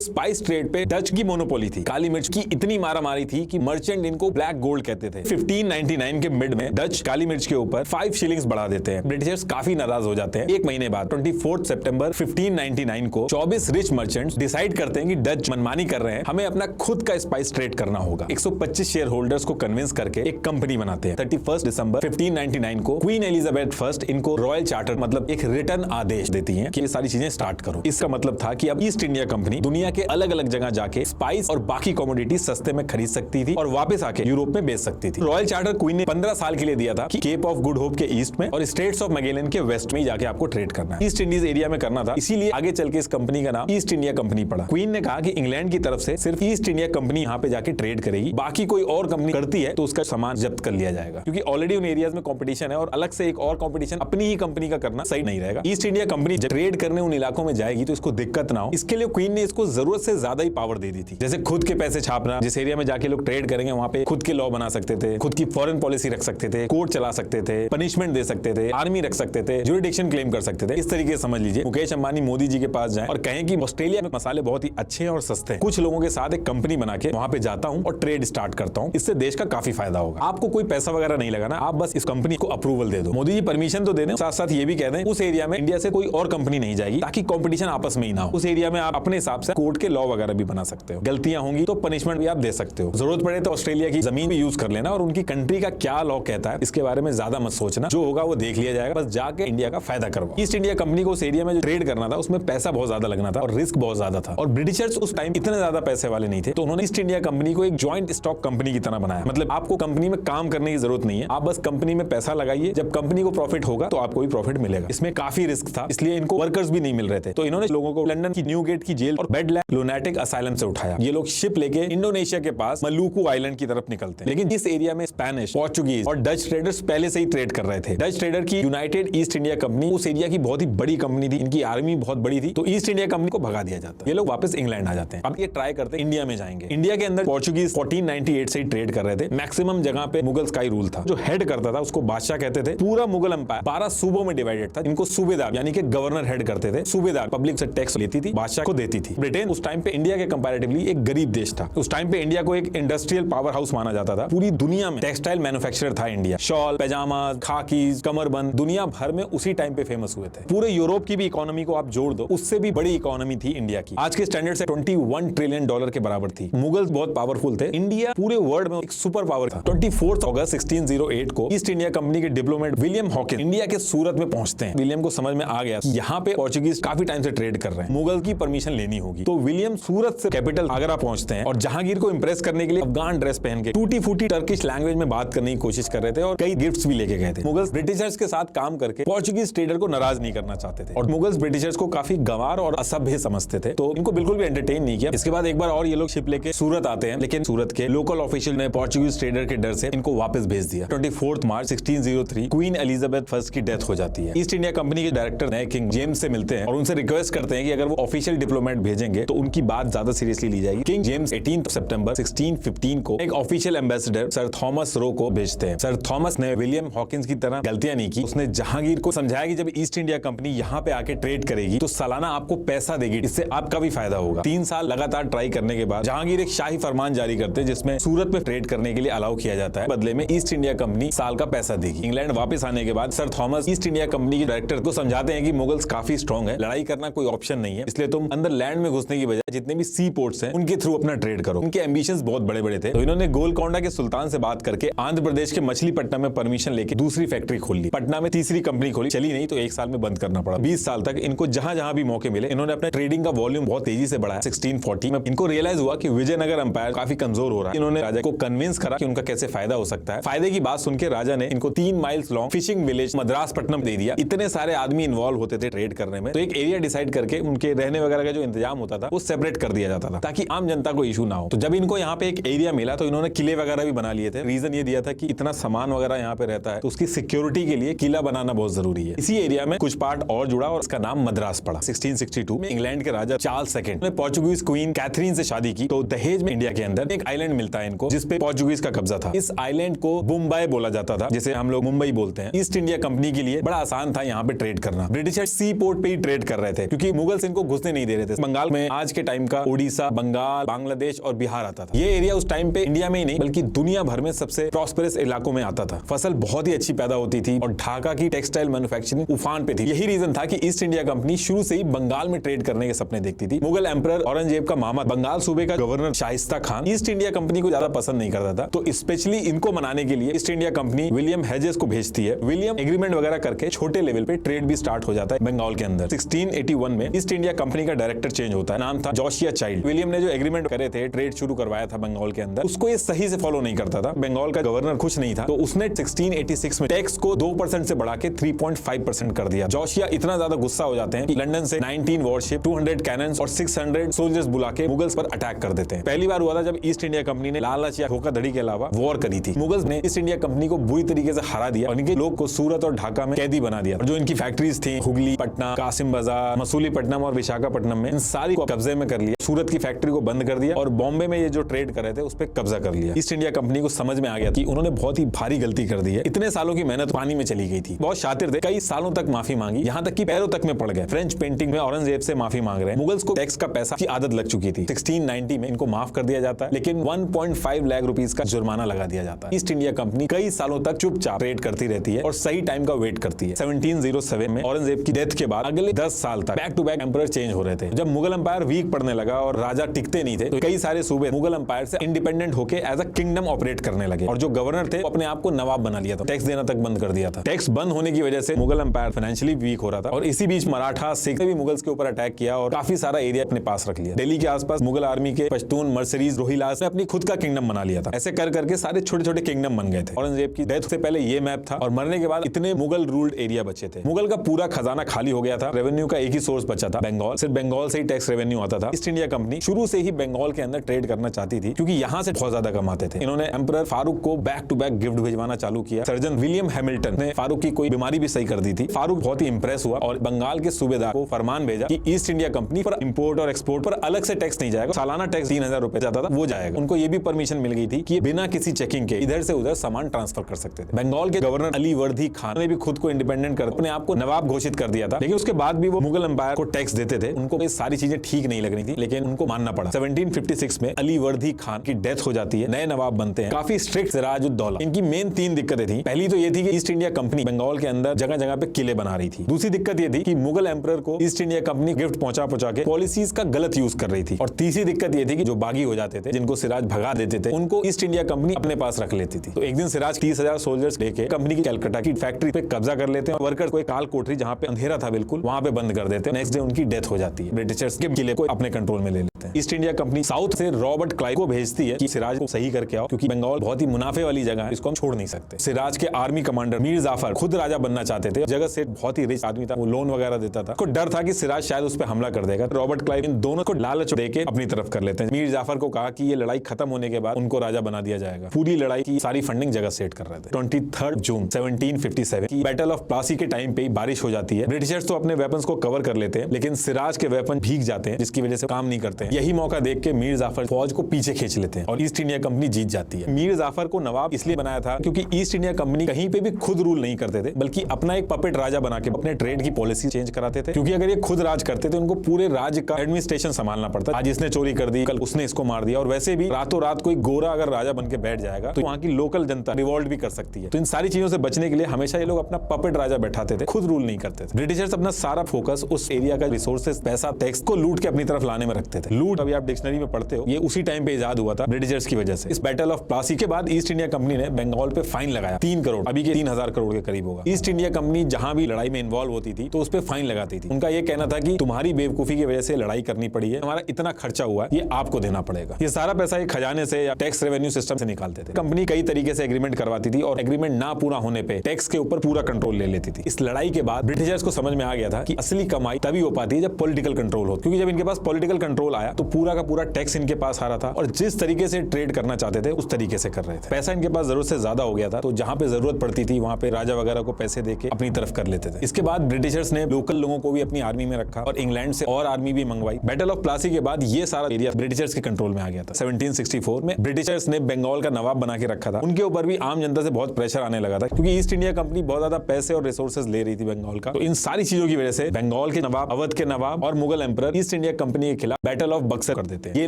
Spice trade पे Dutch की monopoly थी। काली मिर्च की इतनी मारामारी थी कि मर्चेंट इनको ब्लैक गोल्ड कहते थे। 1599 के मिड में डच काली मिर्च के ऊपर 5 शिलिंग्स बढ़ा देते हैं। ब्रिटिशर्स काफी नाराज हो जाते हैं। एक महीने बाद 24 सितंबर 1599 को 24 रिच मर्चेंट्स डिसाइड करते हैं कि डच मनमानी कर रहे हैं, हमें अपना खुद का स्पाइस ट्रेड करना होगा। 125 शेयर होल्डर्स को कन्विंस करके एक कंपनी बनाते हैं। 31 दिसंबर 1599 को क्वीन एलिजाबेथ फर्स्ट इनको रॉयल चार्टर मतलब एक रिटर्न आदेश देती है कि ये सारी चीजें स्टार्ट करो। इसका मतलब था कि अब ईस्ट इंडिया कंपनी दुनिया के अलग अलग जगह जाके स्पाइस और बाकी कमोडिटी सस्ते में खरीद सकती थी और वापस आके यूरोप में बेच सकती थी। रॉयल चार्टर क्वीन ने 15 साल के लिए दिया था कि केप ऑफ गुड होप के ईस्ट में और स्ट्रेट्स ऑफ मैगेलन के वेस्ट में जाके आपको ट्रेड करना है। ईस्ट इंडीज एरिया में करना था, इसीलिए आगे चल के इस कंपनी का नाम ईस्ट इंडिया कंपनी पड़ा। क्वीन ने कहा कि इंग्लैंड की तरफ से सिर्फ ईस्ट इंडिया कंपनी यहाँ पे जाके ट्रेड करेगी, बाकी कोई और कंपनी करती है तो उसका सामान जब्त कर लिया जाएगा, क्योंकि ऑलरेडी उन एरियाज में कंपटीशन है और अलग से एक और कंपटीशन अपनी ही कंपनी का करना सही नहीं रहेगा। ईस्ट इंडिया कंपनी जब ट्रेड करने उन इलाकों में जाएगी तो इसको दिक्कत ना हो, इसके लिए क्वीन ने इसको जरूरत से ज्यादा ही पावर दे दी थी। जैसे खुद के पैसे छापना, जिस एरिया में जाके लोग ट्रेड करेंगे वहां पे खुद के लॉ बना सकते थे, खुद की फॉरेन पॉलिसी रख सकते थे, कोर्ट चला सकते थे, पनिशमेंट दे सकते थे, आर्मी रख सकते थे, ज्यूरिडिक्शन क्लेम कर सकते थे। इस तरीके से समझ लीजिए मुकेश अंबानी मोदी जी के पास जाएं और कहें कि ऑस्ट्रेलिया में मसाले बहुत ही अच्छे हैं और सस्ते हैं, कुछ लोगों के साथ एक कंपनी बना के वहां पे जाता हूं और ट्रेड स्टार्ट करता हूं, इससे देश का काफी फायदा होगा। आपको कोई पैसा वगैरह नहीं लगाना, आप बस इस कंपनी को अप्रूवल दे दो। मोदी जी परमिशन तो दे दें, साथ साथ ये भी कह दें उस एरिया में इंडिया से कोई और कंपनी नहीं जाएगी ताकि कंपटीशन आपस में ही ना हो। उस एरिया में आप अपने हिसाब से कोर्ट के लॉ वगैरह भी बना सकते हो, गलतियां होंगी तो पनिशमेंट भी आप दे सकते हो। जरूरत पड़े तो ऑस्ट्रेलिया की जमीन भी यूज कर लेना और उनकी कंट्री का क्या लॉ कहता है इसके बारे में ज्यादा मत सोचना, जो होगा वो देख लिया जाएगा, बस जाके इंडिया का फायदा करवाओ। ईस्ट इंडिया कंपनी को उस एरिया में जो ट्रेड करना था उसमें पैसा बहुत ज्यादा लगना था और रिस्क बहुत ज्यादा था, और ब्रिटिशर्स उस टाइम इतने ज्यादा पैसे वाले नहीं थे, तो उन्होंने ईस्ट इंडिया कंपनी को एक जॉइंट स्टॉक कंपनी की तरह बनाया। मतलब आपको कंपनी में काम करने की जरूरत नहीं है, आप बस कंपनी में पैसा लगाइए, जब कंपनी को प्रॉफिट होगा तो आपको भी प्रॉफिट मिलेगा। इसमें काफी रिस्क था, इसलिए इनको वर्कर्स भी नहीं मिल रहे थे, तो इन्होंने लोगों को लंदन की न्यू गेट की जेल और बेडलैंड लुनाटिक असाइलम से उठाया। ये लोग शिप लेके इंडोनेशिया के पास मलुकू आइलैंड की तरफ निकलते हैं, लेकिन इस एरिया में स्पेनिश, पोर्चुगीज और डच ट्रेडर्स पहले से ही ट्रेड कर रहे थे। डच ट्रेडर की यूनाइटेड ईस्ट इंडिया कंपनी उस एरिया की बहुत ही बड़ी कंपनी थी, इनकी आर्मी बहुत बड़ी थी, तो ईस्ट इंडिया कंपनी को भगा दिया जाता है। ये लोग वापस इंग्लैंड आ जाते हैं। अब ये ट्राई करते हैं इंडिया में जाएंगे। इंडिया के अंदर पोर्चुगीज 1498 से ही ट्रेड कर रहे थे। मैक्सिमम जगह पे मुगल्स का ही रूल था। जो हेड करता था उसको बादशाह कहते थे। पूरा मुगल एम्पायर 12 सूबों में डिवाइडेड था। इनको सूबेदार यानी कि गवर्नर हेड करते थे। सूबेदार पब्लिक से टैक्स लेती थी, बादशाह को देती थी। ब्रिटेन उस टाइम पे इंडिया के कंपैरेटिवली एक गरीब देश था। उस टाइम पे इंडिया को एक इंडस्ट्रियल पावर हाउस माना जाता था। पूरी दुनिया में टेक्सटाइल मैन्युफैक्चरर था इंडिया। शॉल, पैजामा, खाकीज, कमरबंद दुनिया भर में उसी टाइम पे फेमस हुए थे। पूरे यूरोप की भी इकोनॉमी को आप जोड़ दो, उससे भी बड़ी इकोनॉमी थी इंडिया की। आज के स्टैंडर्ड से 21 ट्रिलियन डॉलर के बराबर थी। मुगल्स बहुत पावरफुल थे। इंडिया पूरे वर्ल्ड में एक सुपर पावर था। 24 अगस्त 1608 को ईस्ट इंडिया कंपनी के डिप्लोमेट विलियम हॉकिंस इंडिया के सूरत में पहुंचते हैं। विलियम को समझ में आ गया कि यहाँ पे पोर्चुगीज काफी टाइम से ट्रेड कर रहे हैं, मुगल की परमिशन लेनी होगी। तो विलियम सूरत से कैपिटल आगरा पहुंचते हैं और जहांगीर को इंप्रेस करने के लिए अफगान ड्रेस पहन के टूटी फूटी टर्किश लैंग्वेज में बात करने की कोशिश कर रहे थे और कई गिफ्ट्स भी लेके गए थे। मुगल्स ब्रिटिशर्स के साथ काम करके पोर्चुगीज ट्रेडर को नाराज नहीं करना चाहते थे और मुगल्स ब्रिटिशर्स को काफी गंवार और असभ्य समझते थे, तो इनको बिल्कुल भी एंटरटेन नहीं किया। इसके बाद एक बार और ये लोग शिप लेके सूरत आते हैं, लेकिन सूरत के लोकल ऑफिशियल ने पोर्चुगीज ट्रेडर के डर से इनको वापस भेज दिया। 24 मार्च 1603 क्वीन एलिजाबेथ फर्स्ट की डेथ हो जाती है। ईस्ट इंडिया कंपनी के डायरेक्टर नए किंग जेम्स से मिलते हैं और उनसे रिक्वेस्ट करते हैं कि अगर वो ऑफिशियल डिप्लोमेट भेजेंगे तो उनकी बात ज्यादा सीरियसली ली जाएगी। किंग जेम्स 18 सितंबर 1615 को एक official ambassador sir Thomas Roe को भेजते हैं। सर थॉमस ने विलियम हॉकिंस की तरह गलतियां नहीं की। उसने जहांगीर को समझाया कि जब ईस्ट इंडिया कंपनी यहाँ पे आके ट्रेड करेगी तो सालाना आपको पैसा देगी, इससे आपका भी फायदा होगा। 3 साल लगातार ट्राई करने के बाद जहांगीर एक शाही फरमान जारी करते हैं जिसमें सूरत में ट्रेड करने के लिए अलाउ किया जाता है, बदले में ईस्ट इंडिया कंपनी साल का पैसा देगी। इंग्लैंड वापस आने के बाद sir Thomas east India company के डायरेक्टर को समझाते हैं कि मुगल्स काफी स्ट्रॉन्ग है, लड़ाई करना कोई ऑप्शन नहीं है, इसलिए तुम अंदर लैंड में घुसने की बजाय जितने भी सी पोर्ट्स हैं उनके थ्रू अपना ट्रेड करो। उनके एम्बिशंस बहुत बड़े बड़े थे, तो इन्होंने गोलकोंडा के सुल्तान से बात करके आंध्र प्रदेश के मछलीपट्टनम में परमिशन लेके दूसरी फैक्ट्री खोल ली। पटना में तीसरी कंपनी खोली, चली नहीं तो 1 साल में बंद करना पड़ा। 20 साल तक इनको जहां जहां भी मौके मिले इन्होंने अपने ट्रेडिंग का वॉल्यूम बहुत तेजी से बढ़ाया। 1640 में इनको रियलाइज हुआ कि विजयनगर एम्पायर काफी कमजोर हो रहा है। इन्होंने राजा को कन्विंस करा कि उनका कैसे फायदा हो सकता है। फायदे की बात सुनकर राजा ने इनको 3 माइल्स लॉन्ग फिशिंग विलेज मद्रासपट्टनम दे दिया। इतने सारे आदमी इन्वॉल्व होते थे ट्रेड करने में, तो एक एरिया डिसाइड करके उनके रहने वगैरह का जो इंतजाम होता था वो सेपरेट कर दिया जाता था ताकि आम जनता को इशू ना हो। तो जब इनको यहाँ पे एक एरिया मिला तो इन्होंने किले वगैरह भी बना लिए थे। रीजन ये दिया था कि इतना सामान वगैरह यहाँ पे रहता है तो उसकी सिक्योरिटी के लिए किला बनाना बहुत जरूरी है। इसी एरिया में कुछ पार्ट और जुड़ा और इसका नाम मद्रास पड़ा। 1662 में इंग्लैंड के राजा चार्ल्स सेकंड ने पोर्चुगीज क्वीन कैथरीन से शादी की, तो दहेज में इंडिया के अंदर एक आइलैंड मिलता है इनको जिसपे पोर्चुगीज का कब्जा था। इस आइलैंड को मुंबई बोला जाता था, जिसे हम लोग मुंबई बोलते हैं। ईस्ट इंडिया कंपनी के लिए बड़ा आसान था यहाँ पे ट्रेड करना। ब्रिटिशर्स सी पोर्ट पे ही ट्रेड कर रहे थे क्योंकि मुगल्स इनको घुसने नहीं दे रहे थे। बंगाल में आज के टाइम का उड़ीसा, बंगाल, बांग्लादेश और बिहार आता था। ये एरिया उस टाइम पे इंडिया में ही नहीं बल्कि दुनिया भर में सबसे प्रॉस्पेरस इलाकों में आता था। फसल बहुत ही अच्छी पैदा होती थी और ढाका की टेक्सटाइल मैन्युफैक्चरिंग उफान पे थी। यही रीजन था कि ईस्ट इंडिया कंपनी शुरू से ही बंगाल में ट्रेड करने के सपने देखती थी। मुगल एम्परर औरंगजेब का मामा बंगाल सूबे का governor Shaista Khan east India company को ज्यादा पसंद नहीं करता था, तो स्पेशली इनको मनाने के लिए east India company William hedges को भेजती है। विलियम एग्रीमेंट वगैरह करके छोटे लेवल पे ट्रेड भी स्टार्ट हो जाता है बंगाल के अंदर। 1681 में ईस्ट इंडिया कंपनी का डायरेक्टर चेंज होता है, नाम था जोशिया चाइल्ड। विलियम ने जो एग्रीमेंट करे थे, ट्रेड शुरू करवाया था बंगाल के अंदर, उसको ये सही से फॉलो नहीं करता था। बंगाल का गवर्नर खुश नहीं था, तो उसने 1686 में टैक्स को 2% से बढ़ा के 3.5% कर दिया। जोशिया इतना ज्यादा गुस्सा हो जाते हैं कि लंदन से 19 वॉरशिप, 200 कैनन्स और 600 सोल्जर्स बुला के मुगल्स पर अटैक कर देते हैं। पहली बार हुआ था जब ईस्ट इंडिया कंपनी ने लालच या धोखाधड़ी के अलावा वॉर करी थी। मुगल्स ने ईस्ट इंडिया कंपनी को बुरी तरीके से हरा दिया और इनके लोग को सूरत और ढाका में कैदी बना दिया। और जो इनकी फैक्ट्रीज थी हुगली, पटना, कासिम बाजार, मसूलीपट्टनम और विशाखापट्टनम में, इन सारी को कब्जे में कर लिया। सूरत की फैक्ट्री को बंद कर दिया और बॉम्बे में ये जो ट्रेड कर रहे थे उस पर कब्जा कर लिया। ईस्ट इंडिया कंपनी को समझ में आ गया कि उन्होंने बहुत ही भारी गलती कर दी है। इतने सालों की मेहनत पानी में चली गई थी। बहुत शातिर थे, कई सालों तक माफी मांगी, यहाँ तक कि पैरों तक में पड़ गए। फ्रेंच पेंटिंग में औरंगजेब से माफी मांग रहे हैं। मुगल्स को टैक्स का पैसा की आदत लग चुकी थी। 1690 में इनको माफ कर दिया जाता है, लेकिन 1.5 लाख रुपीस का जुर्माना लगा दिया जाता है। ईस्ट इंडिया कंपनी कई सालों तक चुपचाप ट्रेड करती रहती है और सही टाइम का वेट करती है। 1707 में औरंगजेब की डेथ के बाद अगले 10 साल तक back to back emperor change हो रहे थे। जब मुगल एम्पायर वीक पड़ने लगा और राजा टिकते नहीं थे, तो कई सारे सूबे मुगल एम्पायर से इंडिपेंडेंट होकर एज अ किंगडम ऑपरेट करने लगे और जो गवर्नर थे अपने आप को नवाब बना लिया था। टैक्स देना तक बंद कर दिया था। टैक्स बंद होने की वजह से मुगल एम्पायर फाइनेंशियली वीक हो रहा था और इसी बीच मराठा, सिख ने भी मुगल्स के ऊपर अटैक किया और काफी सारा एरिया अपने पास रख लिया। दिल्ली के आसपास मुगल आर्मी के पश्तून, मर्सरीज, रोहिलास ने अपनी खुद का किंगडम बना लिया था। ऐसे कर करके सारे छोटे छोटे किंगडम बन गए थे। औरंगजेब की डेथ से पहले ये मैप था और मरने के बाद इतने मुगल रूल्ड एरिया बचे थे। मुगल का पूरा खजाना खाली हो गया था। रेवेन्यू का एक ही सोर्स बचा था, बंगाल। सिर्फ बंगाल से ही टैक्स रेवेन्यू आता था। ईस्ट इंडिया कंपनी शुरू से ही बंगाल के अंदर ट्रेड करना चाहती थी क्योंकि यहाँ से बहुत ज्यादा कमाते थे। इन्होंने एम्परर फारूक को बैक टू बैक गिफ्ट भिजवाना चालू किया। सर्जन विलियम हैमिल्टन ने फारूक की कोई बीमारी भी सही कर दी थी। फारूक बहुत ही इंप्रेस हुआ और बंगाल के सूबेदार को फरमान भेजा कि ईस्ट इंडिया कंपनी पर इंपोर्ट और एक्सपोर्ट पर अलग से टैक्स नहीं जाएगा। सालाना टैक्स 3000 रुपए जाता था, वो जाएगा। उनको ये भी परमिशन मिल गई थी कि बिना किसी चेकिंग के इधर से उधर सामान ट्रांसफर कर सकते थे। बंगाल के गवर्नर अली वर्दी खान ने भी खुद को इंडिपेंडेंट कर अपने आप को नवाब घोषित कर दिया था, लेकिन उसके बाद भी वो मुगल एम्पायर को टैक्स देते थे। उनको ये सारी चीजें ठीक नहीं लग रही थी, लेकिन उनको मानना पड़ा। 1756 में अली वर्दी खान की डेथ हो जाती है, नए नवाब बनते हैं, काफी स्ट्रिक्ट सिराजुद्दौला। इनकी मेन 3 दिक्कतें थी। पहली तो ये थी कि ईस्ट इंडिया कंपनी बंगाल के अंदर जगह जगह पे किले बना रही थी। दूसरी दिक्कत ये थी कि मुगल एम्परर को ईस्ट इंडिया कंपनी गिफ्ट पहुंचा के पॉलिसीज का गलत यूज कर रही थी। और तीसरी दिक्कत ये थी कि जो बागी हो जाते थे, जिनको सिराज भगा देते थे, उनको ईस्ट इंडिया कंपनी अपने पास रख लेती थी। तो एक दिन सिराज 30,000 सोल्जर्स लेके कंपनी की कलकत्ता की फैक्ट्री पे कब्जा कर लेते हैं। वर्कर को एक काल कोठरी जहां पे अंधेरा था बिल्कुल, वहां पे बंद कर देते हैं। नेक्स्ट डे उनकी डेथ हो जाती है। ब्रिटिशर्स के किले को अपने कंट्रोल में ले लेते हैं। ईस्ट इंडिया कंपनी साउथ से रॉबर्ट क्लाइव को भेजती है कि सिराज को सही करके आओ, क्योंकि बंगाल बहुत ही मुनाफे वाली जगह है, इसको हम छोड़ नहीं सकते। सिराज के आर्मी कमांडर मीर जाफर खुद राजा बनना चाहते थे। जगह से बहुत ही रिच आदमी था, वो लोन वगैरह देता था। डर था कि सिराज शायद उस पर हमला कर देगा। रॉबर्ट क्लाइव इन दोनों को लालच देके अपनी तरफ कर लेते हैं। मीर जाफर को कहा कि ये लड़ाई खत्म होने के बाद उनको राजा बना दिया जाएगा। पूरी लड़ाई की सारी फंडिंग जगह सेट कर रहे थे। 23 जून 1757 की बैटल ऑफ प्लासी के टाइम पे बारिश हो जाती है। ब्रिटिशर्स तो अपने वेपन्स को कवर कर लेते हैं, लेकिन सिराज के वेपन भीग जाते हैं, जिसकी वजह से काम नहीं करते हैं। यही मौका देख के मीर जाफर फौज को पीछे खींच लेते हैं और ईस्ट इंडिया कंपनी जीत जाती है। मीर जाफर को नवाब इसलिए बनाया था क्योंकि ईस्ट इंडिया कंपनी कहीं पे भी खुद रूल नहीं करते थे, बल्कि अपना एक पपेट राजा बना के अपने ट्रेड की पॉलिसी चेंज कराते थे। क्योंकि अगर ये खुद राज करते थे, उनको पूरे राज्य का एडमिनिस्ट्रेशन संभालना पड़ता। आज इसने चोरी कर दी, कल उसने इसको मार दिया। और वैसे भी रातों रात कोई गोरा अगर राजा बन के बैठ जाएगा तो वहां की लोकल जनता रिवॉल्ट भी कर सकती है। तो इन सारी चीजों से बचने के लिए हमेशा ये लोग अपना पपेट राजा बैठाते थे, खुद रूल नहीं करते थे। ब्रिटिशर्स अपना सारा फोकस उस एरिया का रिसोर्सेज, पैसा, टैक्स को लूट के अपनी तरफ लाने में रखते थे। लूट, अभी आप डिक्शनरी में पढ़ते हो, ये उसी टाइम पे इजाद हुआ था ब्रिटिशर्स की वजह से। इस बैटल ऑफ प्लासी के बाद ईस्ट इंडिया कंपनी ने बंगाल पे फाइन लगाया 3 करोड़, अभी के 3000 करोड़ के करीब होगा। ईस्ट इंडिया कंपनी जहां भी लड़ाई में इन्वॉल्व होती थी तो उस पर फाइन लगाती थी। उनका यह कहना था कि तुम्हारी बेवकूफी की वजह से लड़ाई करनी पड़ी है, हमारा इतना खर्चा हुआ है, ये आपको देना पड़ेगा। ये सारा पैसा एक खजाने से या टैक्स रेवेन्यू सिस्टम से निकालते थे। कंपनी कई तरीके से एग्रीमेंट करवाती थी और एग्रीमेंट ना पूरा होने पे टैक्स के ऊपर पूरा कंट्रोल ले लेती थी। इस लड़ाई के बाद ब्रिटिशर्स को समझ में आ गया था कि असली कमाई तभी हो पाती है जब पॉलिटिकल कंट्रोल हो, क्योंकि जब इनके पास पॉलिटिकल कंट्रोल आया तो पूरा का पूरा टैक्स इनके पास आ रहा था और जिस तरीके से ट्रेड करना चाहते थे उस तरीके से कर रहे थे। पैसा इनके पास जरूरत से ज्यादा हो गया था, तो जहां पे जरूरत पड़ती थी वहां पे राजा वगैरह को पैसे देके अपनी तरफ कर लेते थे। इसके बाद ब्रिटिशर्स ने लोकल लोगों को भी अपनी आर्मी में रखा और इंग्लैंड से और आर्मी भी मंगवाई। बैटल ऑफ प्लासी के बाद ये सारा एरिया ब्रिटिशर्स के कंट्रोल में आ गया था। 1764 में ब्रिटिशर्स ने बंगाल का नवाब बना के रखा था। उनके ऊपर भी आम जनता से बहुत प्रेशर आने लगा था, क्योंकि ईस्ट इंडिया कंपनी बहुत ज्यादा पैसे और रिसोर्सेज ले रही थी बंगाल का। तो इन सारी चीजों की वजह से बंगाल के नवाब, अवध के नवाब और Mughal emperor east India company के खिलाफ बैटल ऑफ बक्सर कर देते हैं। ये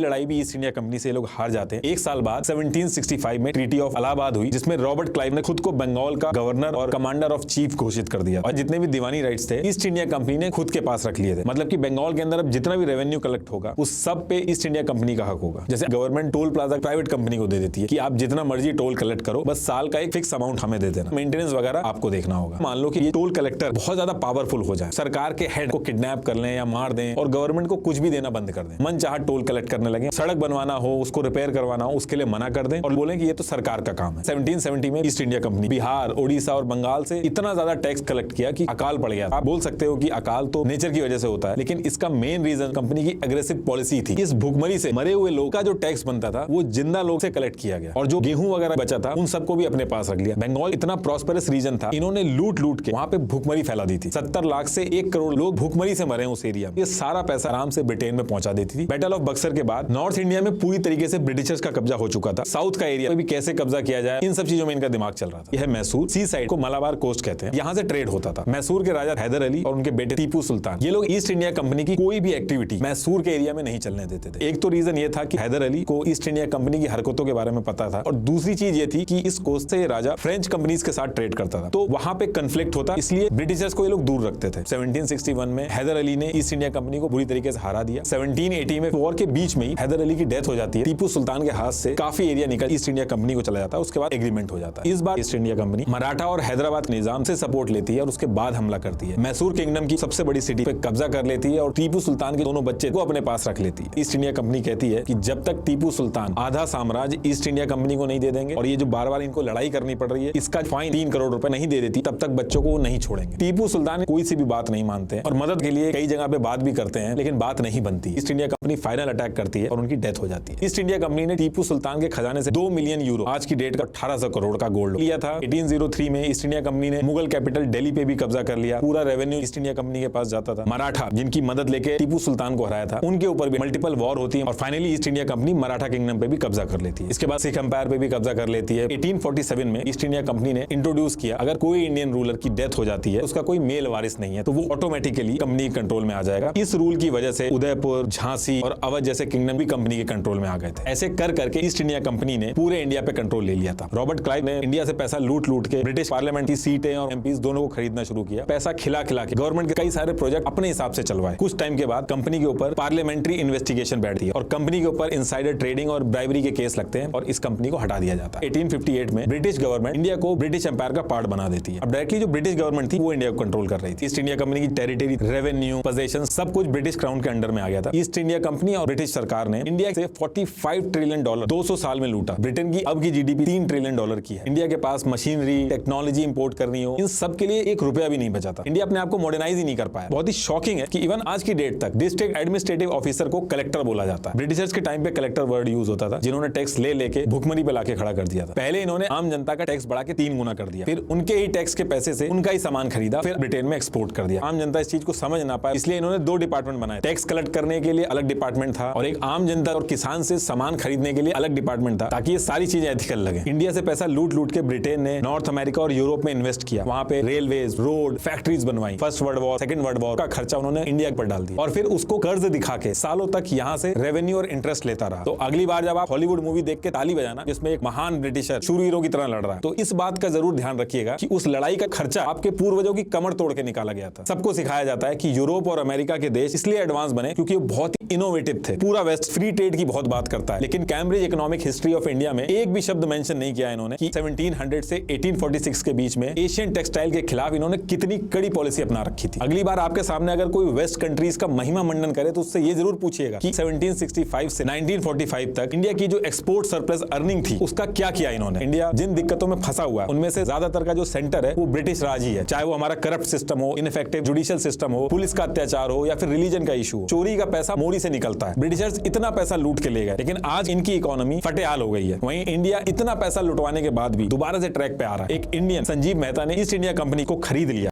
लड़ाई भी ईस्ट इंडिया कंपनी से लोग हार जाते हैं। एक साल बाद 1765 में ट्रीटी ऑफ इलाहाबाद हुई, जिसमें रॉबर्ट क्लाइव ने खुद को बंगाल का गवर्नर और कमांडर ऑफ चीफ घोषित कर दिया और जितने भी दीवानी राइट्स थे ईस्ट इंडिया कंपनी ने खुद के पास रख लिए थे। मतलब कि बंगाल के अंदर अब जितना भी रेवेन्यू कलेक्ट होगा उस सब पे ईस्ट इंडिया कंपनी का हक होगा। जैसे government toll plaza private company को दे देती है कि आप जितना मर्जी टोल कलेक्ट करो, बस साल का एक फिक्स अमाउंट हमें दे देना, मेंटेनेंस वगैरह आपको देखना होगा। मान लो कि ये टोल कलेक्टर बहुत ज्यादा पावरफुल हो जाए, सरकार के हेड को किडनैप कर लें या मार दें और गवर्नमेंट को कुछ भी देना बंद कर दें, मन चाहा टोल कलेक्ट करने लगे, सड़क बनवाना हो, उसको रिपेयर करवाना हो, उसके लिए मना कर दें और बोलें कि ये तो सरकार का काम है। 1770 में east India company Bihar, Odisha और बंगाल से इतना ज्यादा टैक्स कलेक्ट किया कि अकाल पड़ गया। आप बोल सकते हो कि अकाल तो नेचर की वजह से होता है, लेकिन इसका मेन रीजन कंपनी की एग्रेसिव पॉलिसी थी। इस भुखमरी से मरे हुए लोग का जो टैक्स बनता था वो जिंदा लोग से कलेक्ट किया गया और जो गेहूं वगैरह बचा था उन सबको भी अपने पास रख लिया। बंगाल इतना प्रॉस्पेरस रीजन था, इन्होंने लूट लूट के वहां पे भुखमरी फैला दी थी। 70 लाख से 1 करोड़ लोग भुखमरी से मरे उस एरिया में। ये सारा पैसा आराम से ब्रिटेन में पहुंचा देती थी। बैटल ऑफ बक्सर के बाद नॉर्थ इंडिया में पूरी तरीके से ब्रिटिशर्स का कब्जा हो चुका था। साउथ का एरिया में भी कैसे कब्जा किया जाए, इन सब चीजों में इनका दिमाग चल रहा था। यह मैसूर सी साइड को मलाबार कोस्ट कहते हैं, यहाँ से ट्रेड होता था। मैसूर के राजा हैदर अली और उनके बेटे टीपू सुल्तान, ये लोग ईस्ट इंडिया कंपनी की कोई भी एक्टिविटी मैसूर के एरिया में नहीं चलने देते थे। एक तो रीजन ये था कि हैदर अली को ईस्ट इंडिया कंपनी की हरकतों के बारे में पता था और दूसरी चीज ये थी कि इस कोस्ट से ये राजा फ्रेंच कंपनीज के साथ ट्रेड करता था, तो वहां पे कन्फ्लिक्ट होता, इसलिए ब्रिटिशर्स को ये लोग दूर रखते थे। 1761 में हैदर अली ने ईस्ट इंडिया कंपनी को बुरी तरीके से हरा दिया। 1780 में वॉर के बीच में ही हैदर अली की डेथ हो जाती है। टीपू सुल्तान के हाथ से काफी एरिया निकल ईस्ट इंडिया कंपनी को चला जाता है। उसके बाद एग्रीमेंट हो जाता है। इस बार ईस्ट इंडिया कंपनी मराठा और हैदराबाद निजाम से सपोर्ट लेती है और उसके बाद हमला करती है। मैसूर किंगडम की सबसे बड़ी सिटी पे कब्जा कर लेती है और टीपू सुल्तान के दोनों बच्चे को अपने पास रख लेती है। ईस्ट इंडिया कंपनी कहती है कि जब तक टीपू सुल्तान आधा साम्राज्य ईस्ट इंडिया कंपनी को नहीं दे देंगे और ये जो बार बार इनको लड़ाई करनी पड़ रही है इसका फाइन 3 करोड़ रुपए नहीं दे देती, तब तक बच्चों को नहीं छोड़ेंगे। टीपू सुल्तान कोई सी भी बात नहीं मानते हैं और मदद के लिए कई जगह पे बात भी करते हैं, लेकिन बात नहीं बनती। East India company final attack करती है और उनकी डेथ हो जाती है। ईस्ट इंडिया कंपनी ने टीपू सुल्तान के खजाने से 2 मिलियन यूरो, आज की डेट का 1800 करोड़ का गोल्ड लिया था। 1803 में ईस्ट इंडिया कंपनी ने मुगल कैपिटल दिल्ली पे भी कब्जा कर लिया। पूरा रेवेन्यू ईस्ट इंडिया कंपनी के पास जाता था। मराठा, जिनकी मदद लेके टीपू सुल्तान को हराया था, उनके ऊपर भी मल्टीपल वॉर होती है और finally east India company Maratha kingdom पे भी कब्जा कर लेती है। इसके बाद सिख एम्पायर पे भी कब्जा कर लेती है। 1847 में ईस्ट इंडिया कंपनी ने इंट्रोड्यूस किया, अगर कोई इंडियन रूलर की डेथ हो जाती है, उसका कोई मेल वारिस नहीं है, तो वो ऑटोमेटिकली कंपनी के कंट्रोल में आ जाएगा। इस रूल की वजह से उदयपुर, झांसी और अवध जैसे किंगडम भी कंपनी के कंट्रोल में आ गए थे। ऐसे कर करके ईस्ट इंडिया कंपनी ने पूरे इंडिया पे कंट्रोल ले लिया था। रॉबर्ट क्लाइव ने इंडिया से पैसा लूट लूट के ब्रिटिश पार्लियामेंट की सीटें और एमपीज दोनों को खरीदना शुरू किया। पैसा खिला खिला के गवर्नमेंट के कई सारे प्रोजेक्ट अपने हिसाब से चलवाए। कुछ टाइम के बाद कंपनी के ऊपर पार्लियामेंट्री इन्वेस्टिगेशन बैठती है और कंपनी के ऊपर इनसाइडर ट्रेडिंग और ब्राइबरी के केस लगते हैं और इस कंपनी को हटा दिया जाता है। 1858 में ब्रिटिश गवर्नमेंट इंडिया को ब्रिटिश एम्पायर का पार्ट बना देती है। अब डायरेक्टली जो ब्रिटिश गवर्नमेंट थी वो इंडिया को कंट्रोल कर रही थी। ईस्ट इंडिया कंपनी की टेरिटरी, रेवेन्यू, पोजेशन सब कुछ ब्रिटिश क्राउन के अंडर में आ गया था। ईस्ट इंडिया कंपनी और ब्रिटिश सरकार ने इंडिया से $45 ट्रिलियन 200 साल में लूटा। ब्रिटेन की अब की जीडीपी $3 ट्रिलियन की है। इंडिया के पास मशीनरी, टेक्नोलॉजी इंपोर्ट करनी हो, इन सब के लिए 1 रुपया भी नहीं बचा था। इंडिया अपने आप को मॉडर्नाइज ही नहीं कर पाया। बहुत ही शॉकिंग है कि इवन आज की डेट तक डिस्ट्रिक्ट एडमिनिस्ट्रेटिव ऑफिसर को कलेक्टर बोला जाता है। ब्रिटिशर्स के टाइम पे कलेक्टर वर्ड यूज होता था, जिन्होंने टैक्स ले लेके भुखमरी पे लाके खड़ा कर दिया था। पहले इन्होंने आम जनता का टैक्स बढ़ा के 3 गुना कर दिया, फिर उनके ही टैक्स के पैसे से उनका ही सामान खरीदा, फिर ब्रिटेन में एक्सपोर्ट कर दिया। आम जनता इस चीज को समझ ना पाए, इसलिए इन्होंने 2 डिपार्टमेंट बनाए। टैक्स कलेक्ट करने के लिए अलग डिपार्टमेंट था और एक आम जनता और किसान से सामान खरीदने के लिए अलग डिपार्टमेंट था, ताकि ये सारी चीजें एथिकल लगे। इंडिया से पैसा लूट लूट के ब्रिटेन ने नॉर्थ अमेरिका और यूरोप में इन्वेस्ट किया। वहां पे रेलवेज, रोड, फैक्ट्रीज बनवाई। First world war, second world war का खर्चा उन्होंने इंडिया पर डाल दिया और फिर उसको कर्ज दिखा के सालों तक यहाँ से रेवेन्यू और इंटरेस्ट लेता रहा। तो अगली बार जब आप हॉलीवुड मूवी देख के ताली बजाना जिसमें एक महान ब्रिटिशर शूरवीरों की तरह लड़ रहा है, तो इस बात का जरूर ध्यान रखिएगा कि उस लड़ाई का खर्चा आपके पूर्वजों की कमर तोड़ के निकाला गया था। सबको सिखाया जाता है कि यूरोप और अमेरिका के देश इसलिए एडवांस बने क्योंकि वो बहुत ही इनोवेटिव थे। पूरा वेस्ट फ्री ट्रेड की बहुत बात करता है, लेकिन Cambridge economic history of India में एक भी शब्द मेंशन नहीं किया इन्होंने कि 1700 से 1846 के बीच में एशियन टेक्सटाइल के खिलाफ इन्होंने कितनी कड़ी पॉलिसी अपना रखी थी। अगली बार आपके सामने अगर कोई वेस्ट कंट्रीज का महिमा मंडन करे तो उससे ये जरूर पूछिएगा कि 1765 से 1945 तक इंडिया की जो एक्सपोर्ट सरप्लस अर्निंग थी उसका क्या किया इन्होंने। इंडिया जिन दिक्कतों में फंसा हुआ है उनमें से ज्यादातर का जो सेंटर है वो ब्रिटिश राज ही है, चाहे वो हमारा करप्ट सिस्टम हो, इनफेक्टिव जुडिशियल सिस्टम हो, पुलिस का अत्याचार हो या फिर रिलीजन का इशू हो। चोरी का पैसा मोरी से निकलता है। ब्रिटिशर्स इतना पैसा लूट के ले गए, लेकिन आज इनकी इकोनॉमी फटेहाल हो गई है। वहीं इंडिया इतना पैसा लुटवाने के बाद भी दोबारा से ट्रैक पे आ रहा है। एक इंडियन संजीव मेहता ने ईस्ट इंडिया कंपनी को खरीद लिया।